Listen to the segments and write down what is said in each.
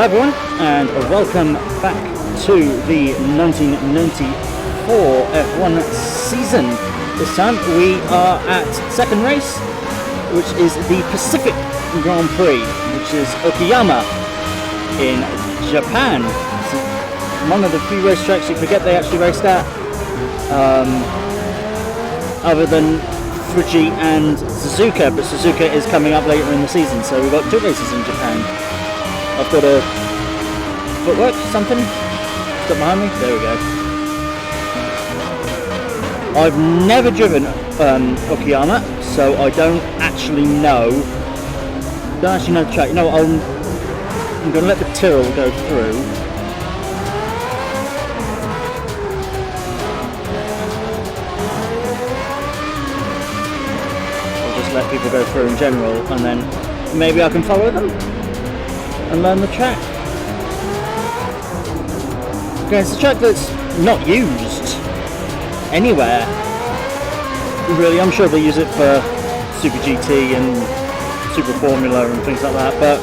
everyone, and welcome back to the 1994 F1 season. This time we are at second race, which is the Pacific Grand Prix, which is Okayama in Japan. It's one of the few racetracks you forget they actually raced at, other than Fuji and Suzuka, but Suzuka is coming up later in the season, so we've got two races in Japan. I've got a footwork, something, got behind me, there we go. I've never driven Okayama, so I don't actually know the track. You know what, I'm going to let the Tyrrell go through. Let people go through in general, and then maybe I can follow them and learn the track. Okay, it's a track that's not used anywhere really. I'm sure they use it for Super GT and Super Formula and things like that, but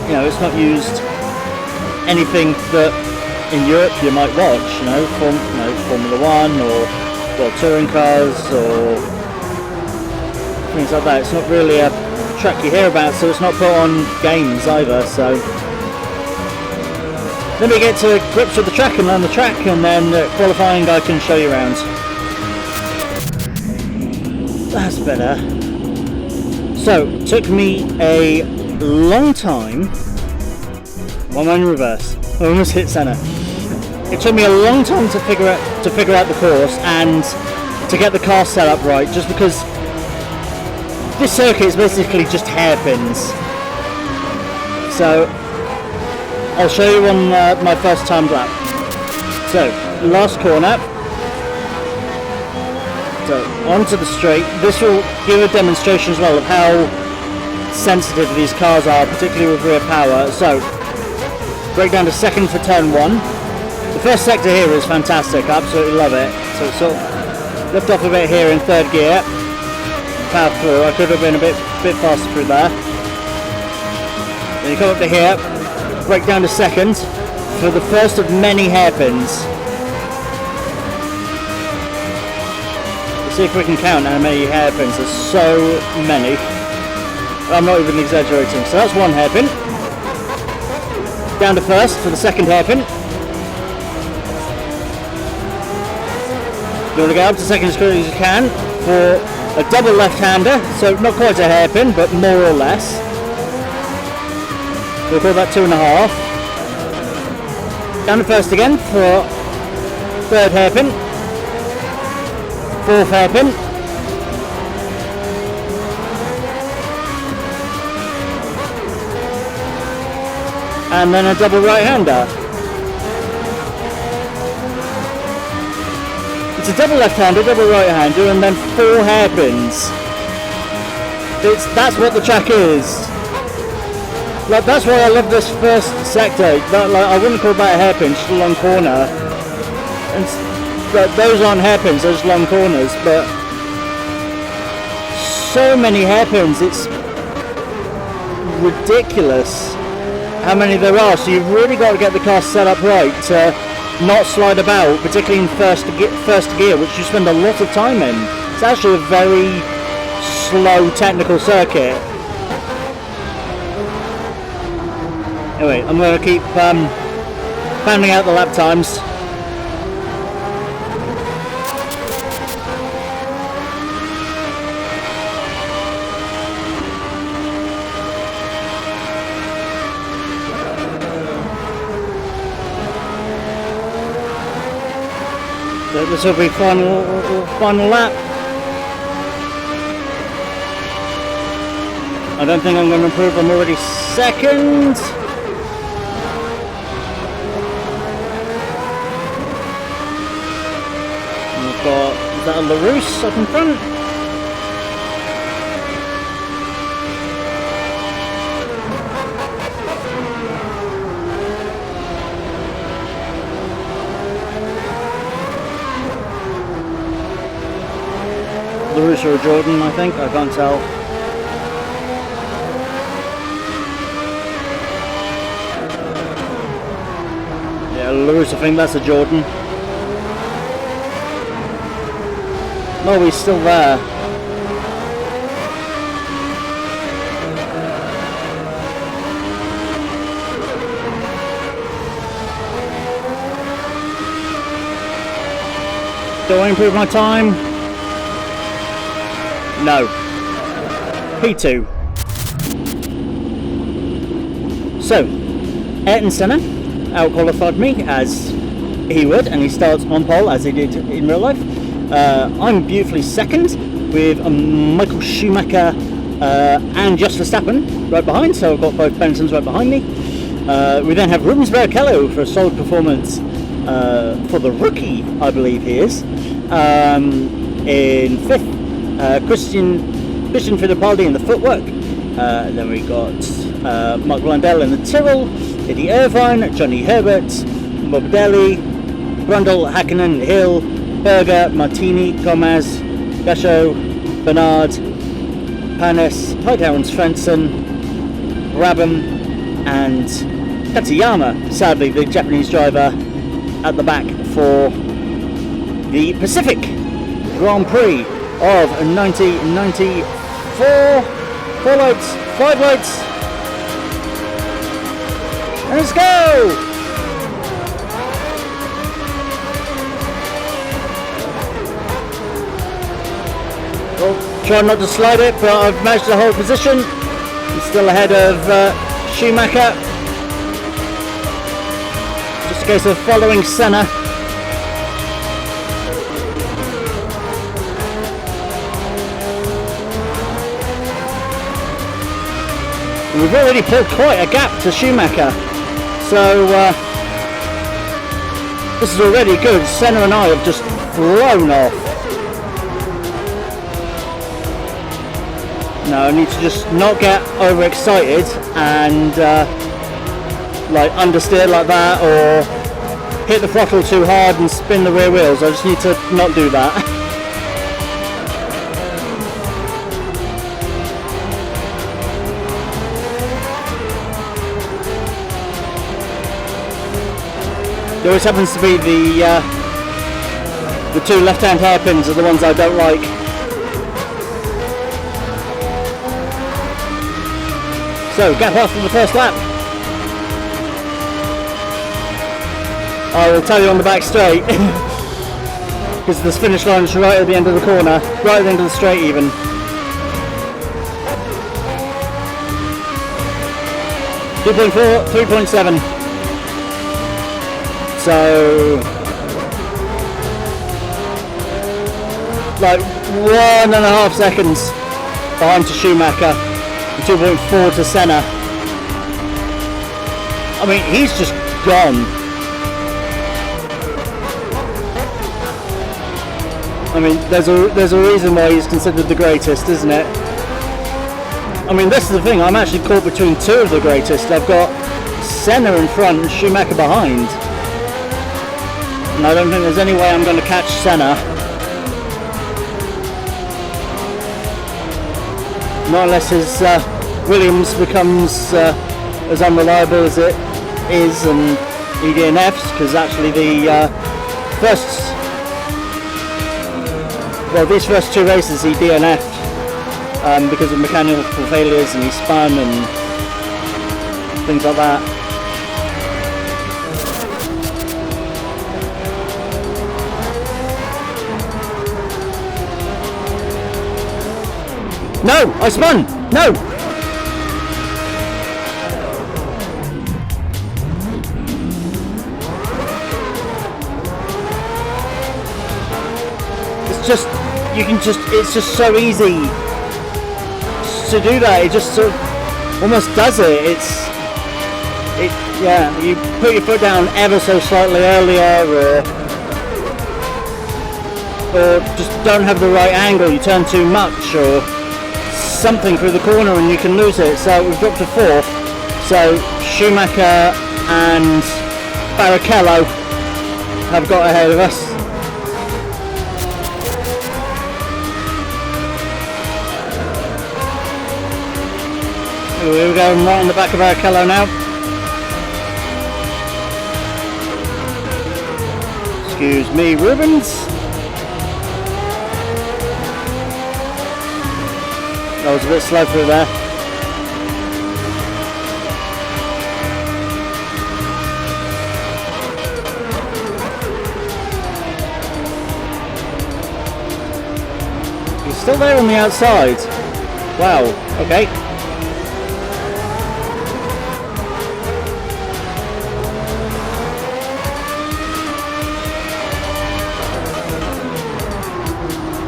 you know, it's not used anything that in Europe you might watch, Formula One or World Touring Cars or things like that. It's not really a track you hear about, so it's not put on games either. So let me get to grips with the track and learn the track, and then qualifying I can show you around. That's better. So it took me a long time. One in reverse. I almost hit center. It took me a long time to figure out the course and to get the car set up right, just because this circuit is basically just hairpins. So I'll show you on my first timed lap. So last corner, so onto the straight. This will give a demonstration as well of how sensitive these cars are, particularly with rear power. So break down to second for turn one. The first sector here is fantastic, I absolutely love it. So it's sort of lift off a bit here in third gear. Power through. I could have been a bit faster through there. Then you come up to here, break down to second for the first of many hairpins. Let's see if we can count how many hairpins. There's so many. I'm not even exaggerating. So that's one hairpin. Down to first for the second hairpin. You want to go up to second as quickly as you can for a double left-hander, so not quite a hairpin, but more or less. We'll call that 2.5. Down to first again for third hairpin. Fourth hairpin. And then a double right-hander. It's a double left-hander, double right-hander, and then 4 hairpins. That's what the track is. Like, that's why I love this first sector. I wouldn't call that a hairpin, just a long corner. And those aren't hairpins, those are long corners. But so many hairpins, it's ridiculous how many there are. So you've really got to get the car set up right to not slide about, particularly in first gear, which you spend a lot of time in. It's actually a very slow technical circuit. Anyway, I'm going to keep pounding out the lap times. This will be final lap. I don't think I'm going to improve. I'm already second. And we've got, is that a LaRousse up in front? LaRousse or Jordan, I think, I can't tell. Lewis, I think that's a Jordan. No, he's still there. Do I improve my time? No. P2. So, Ayrton Senna out-qualified me as he would, and he starts on pole as he did in real life. I'm beautifully second with Michael Schumacher and Jos Verstappen right behind, so I've got both Bensons right behind me. We then have Rubens Barrichello for a solid performance for the rookie, I believe he is. In fifth, Christian Fittipaldi in the footwork. Then we got Mark Blundell in the Tyrrell, Eddie Irvine, Johnny Herbert, Morbidelli, Brundle, Hakkinen, Hill, Berger, Martini, Gomez, Gasho, Bernard, Panis, Hightower, Svensson, Brabham, and Okayama, sadly the Japanese driver, at the back for the Pacific Grand Prix of 1994. 4 lights, 5 lights, and let's go! Well, try not to slide it, but I've managed to hold position. I'm still ahead of Schumacher. Just a case of following Senna. We've already pulled quite a gap to Schumacher, so this is already good. Senna and I have just flown off. Now I need to just not get overexcited and like understeer like that, or hit the throttle too hard and spin the rear wheels. I just need to not do that. There always happens to be the two left-hand hairpins are the ones I don't like. So, gap after the first lap. I will tell you on the back straight, because this finish line is right at the end of the corner, right at the end of the straight even. .4, 3.7. So, like 1.5 seconds behind to Schumacher, and 2.4 to Senna. I mean, he's just gone. I mean, there's a reason why he's considered the greatest, isn't it? I mean, this is the thing, I'm actually caught between two of the greatest. I've got Senna in front and Schumacher behind. And I don't think there's any way I'm going to catch Senna. Not unless his Williams becomes as unreliable as it is and he DNFs, because actually the these first two races he DNF'd because of mechanical failures, and he spun and things like that. No! I spun! No! It's just, it's just so easy to do that. It just sort of almost does it. Yeah, you put your foot down ever so slightly earlier, or just don't have the right angle, you turn too much, or something through the corner and you can lose it. So we've dropped to fourth. So Schumacher and Barrichello have got ahead of us. Here we go, right in the back of Barrichello now. Excuse me, Rubens. That was a bit slow through there. He's still there on the outside. Wow, okay.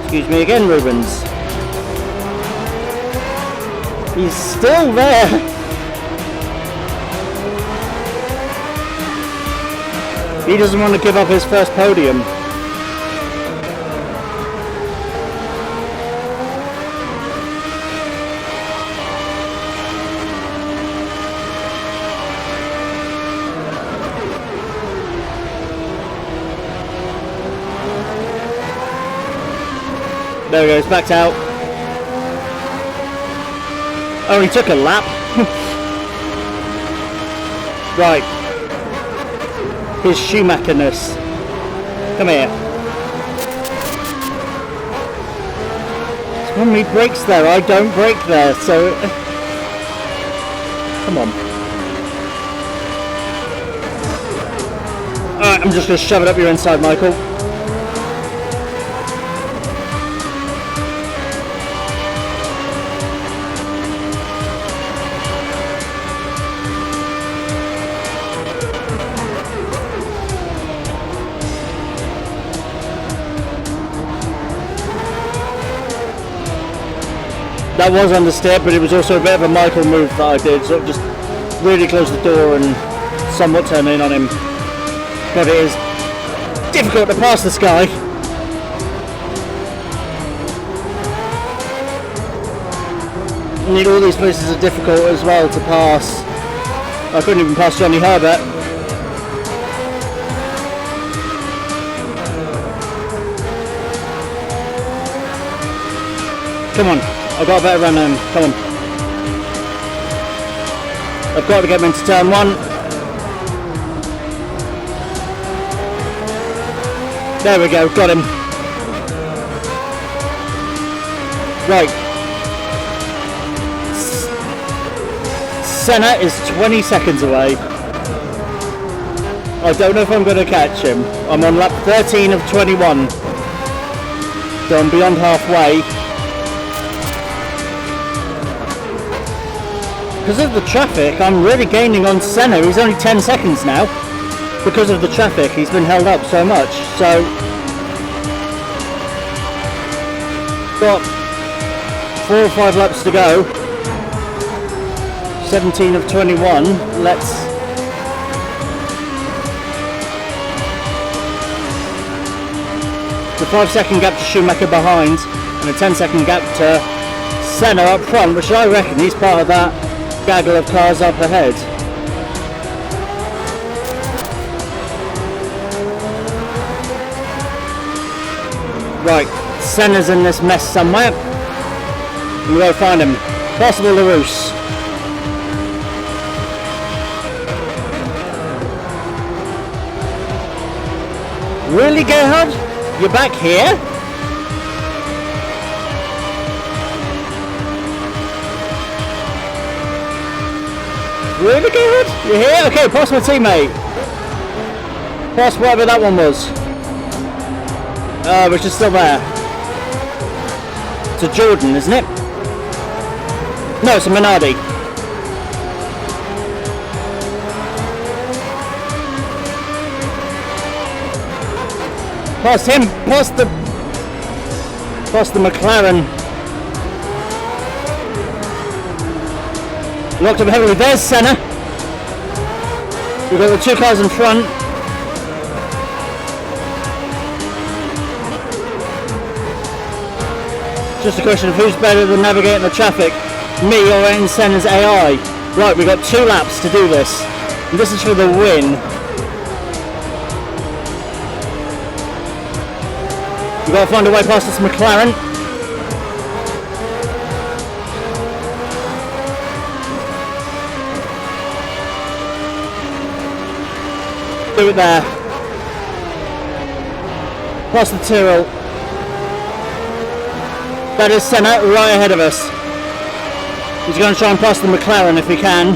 Excuse me again, Rubens. He's still there. He doesn't want to give up his first podium. There he goes, backed out. Only took a lap. Right. His Schumacher-ness. Come here. So when he brakes there, I don't brake there, so... Come on. Alright, I'm just going to shove it up your inside, Michael. That was understeer, but it was also a bit of a Michael move that I did, so just really close the door and somewhat turn in on him. But it is difficult to pass this guy. And all these places are difficult as well to pass. I couldn't even pass Johnny Herbert. Come on. I've got a better run than him. Come on. I've got to get him into turn one. There we go, got him. Right. Senna is 20 seconds away. I don't know if I'm going to catch him. I'm on lap 13 of 21. So I'm beyond halfway. Because of the traffic, I'm really gaining on Senna. He's only 10 seconds now. Because of the traffic, he's been held up so much. So, got 4 or 5 laps to go. 17 of 21. Let's... The 5-second gap to Schumacher behind, and a 10-second gap to Senna up front, which I reckon he's part of that gaggle of cars up ahead. Right, Senna's in this mess somewhere. We'll go find him. Possible LaRousse. Really, Gerhard? You're back here? Really good? You're here? Okay, pass my teammate. Pass whatever that one was. Which is still there. It's a Jordan, isn't it? No, it's a Minardi. Past him, past the McLaren. Locked up heavily. There's Senna. We've got the 2 cars in front. Just a question of who's better than navigating the traffic, me or in Senna's AI. Right, we've got 2 laps to do this. And this is for the win. We've got to find a way past this McLaren. Do it there. past the Tyrrell. That is Senna right ahead of us. He's going to try and pass the McLaren if he can.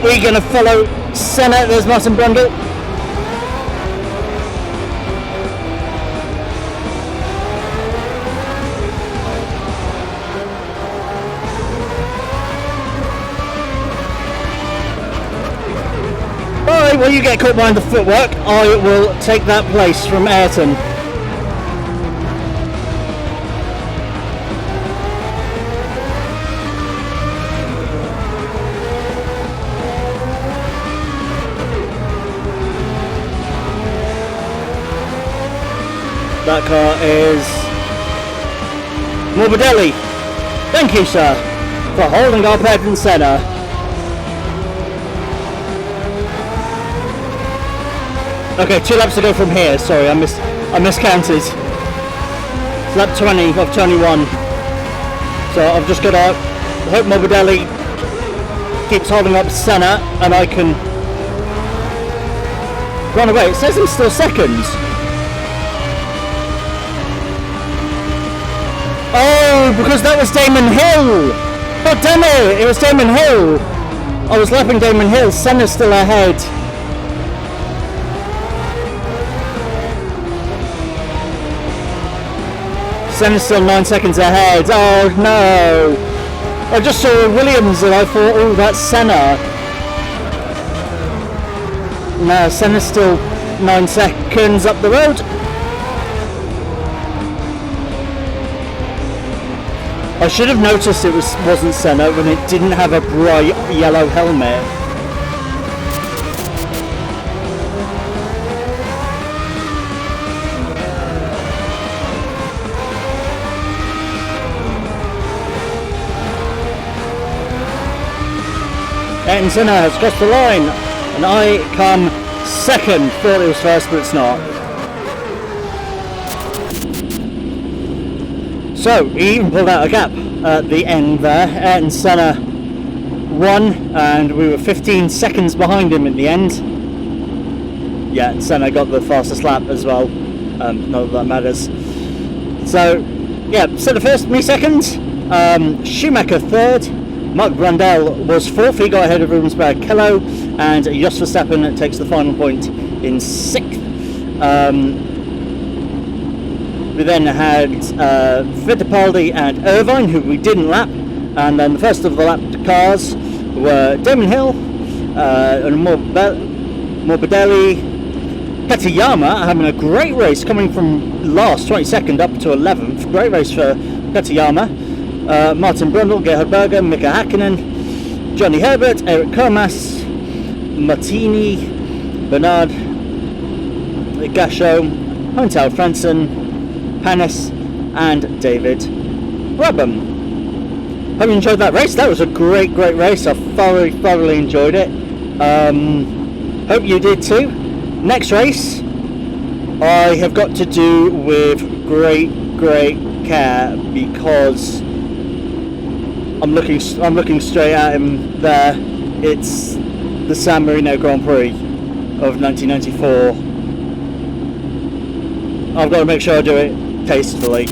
We're going to follow Senna. There's Martin Brundle. Alright, well, you get caught behind the footwork. I will take that place from Ayrton. That car is Morbidelli. Thank you, sir, for holding up Ayrton Senna. Okay, 2 laps to go from here. Sorry, I miscounted. It's lap 20 of 21. So I've just got to hope Morbidelli keeps holding up Senna and I can run away. It says I'm still second. Oh, because that was Damon Hill! Oh, damn it! It was Damon Hill! I was lapping Damon Hill. Senna's still ahead. Senna's still 9 seconds ahead. Oh no! I just saw Williams and I thought, oh, that's Senna. No, Senna's still 9 seconds up the road. I should have noticed it wasn't Senna when it didn't have a bright yellow helmet. And Senna has crossed the line and I come second. Thought it was first, but it's not. So he even pulled out a gap at the end there, and Senna won, and we were 15 seconds behind him at the end. Yeah, Senna got the fastest lap as well, not that matters. So, yeah, Senna first, me second, Schumacher third, Mark Brundle was fourth, he got ahead of Rubensberg Kello, and Jos Verstappen takes the final point in sixth. We then had Fittipaldi and Irvine, who we didn't lap, and then the first of the lapped cars were Damon Hill, and Morbidelli, Okayama having a great race, coming from last 22nd up to 11th. Great race for Okayama. Martin Brundle, Gerhard Berger, Mika Hakkinen, Johnny Herbert, Eric Kermas, Martini, Bernard Gasho, Hunter Franson, Panis and David Brabham. Hope you enjoyed that race. That was a great race. I thoroughly enjoyed it. Hope you did too. Next race I have got to do with great care because I'm looking straight at him there. It's the San Marino Grand Prix of 1994. I've got to make sure I do it tastefully.